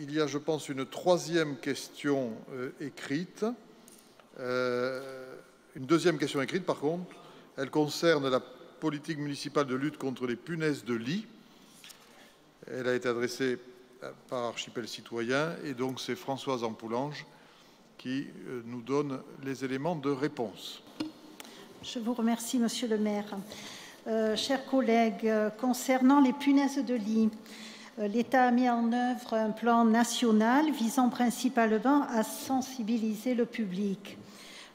il y a, je pense, une troisième question écrite. Une deuxième question écrite, par contre. Elle concerne la politique municipale de lutte contre les punaises de lit. Elle a été adressée par Archipel Citoyen et donc c'est Françoise Ampoulange qui nous donne les éléments de réponse. Je vous remercie, Monsieur le maire. Chers collègues, concernant les punaises de lit, l'État a mis en œuvre un plan national visant principalement à sensibiliser le public.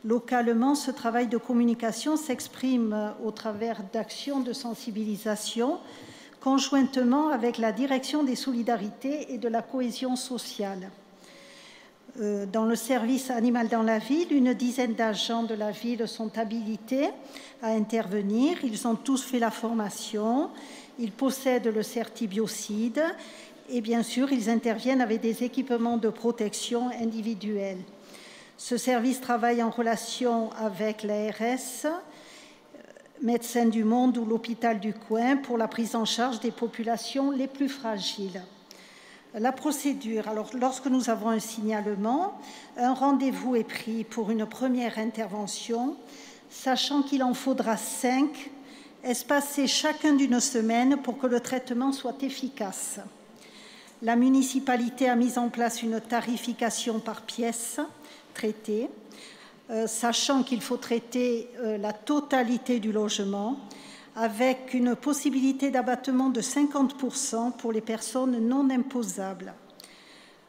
Localement, ce travail de communication s'exprime au travers d'actions de sensibilisation conjointement avec la Direction des solidarités et de la cohésion sociale. Dans le service animal dans la ville, une dizaine d'agents de la ville sont habilités à intervenir. Ils ont tous fait la formation, ils possèdent le certibiocide et bien sûr, ils interviennent avec des équipements de protection individuelle. Ce service travaille en relation avec l'ARS, Médecins du Monde ou l'hôpital du coin pour la prise en charge des populations les plus fragiles. La procédure, alors lorsque nous avons un signalement, un rendez-vous est pris pour une première intervention, sachant qu'il en faudra 5, espacés chacun d'une semaine pour que le traitement soit efficace. La municipalité a mis en place une tarification par pièce traitée, sachant qu'il faut traiter la totalité du logement, avec une possibilité d'abattement de 50% pour les personnes non imposables.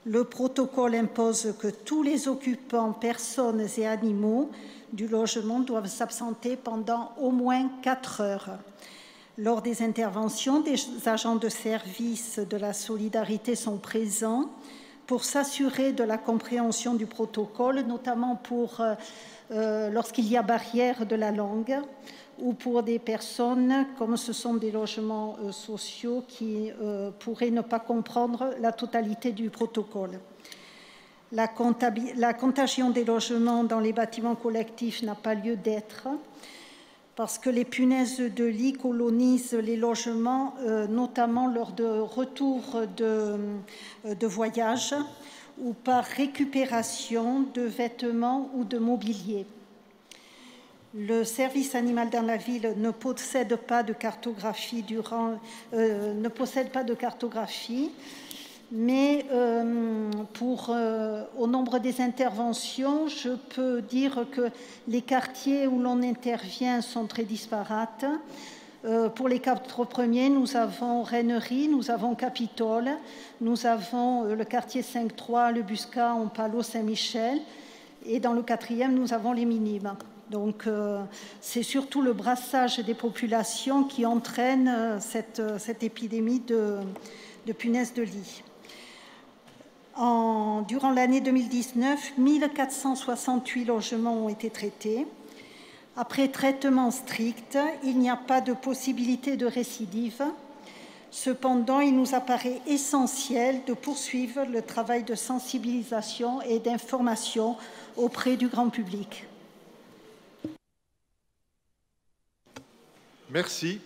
Le protocole impose que tous les occupants, personnes et animaux du logement doivent s'absenter pendant au moins 4 heures. Lors des interventions, des agents de service de la solidarité sont présents pour s'assurer de la compréhension du protocole, notamment pour lorsqu'il y a barrière de la langue, ou pour des personnes, comme ce sont des logements sociaux, qui pourraient ne pas comprendre la totalité du protocole. La contagion des logements dans les bâtiments collectifs n'a pas lieu d'être, parce que les punaises de lit colonisent les logements, notamment lors de retour de voyage ou par récupération de vêtements ou de mobilier. Le service animal dans la ville ne possède pas de cartographie mais au nombre des interventions, je peux dire que les quartiers où l'on intervient sont très disparates. Pour les 4 premiers, nous avons Rennery, nous avons Capitole, nous avons le quartier 5-3, le Buscat, Ompalo, Saint-Michel, et dans le 4e, nous avons les Minimes. Donc, c'est surtout le brassage des populations qui entraîne cette épidémie de punaises de lit. Durant l'année 2019, 1468 logements ont été traités. Après traitement strict, il n'y a pas de possibilité de récidive. Cependant, il nous apparaît essentiel de poursuivre le travail de sensibilisation et d'information auprès du grand public. Merci.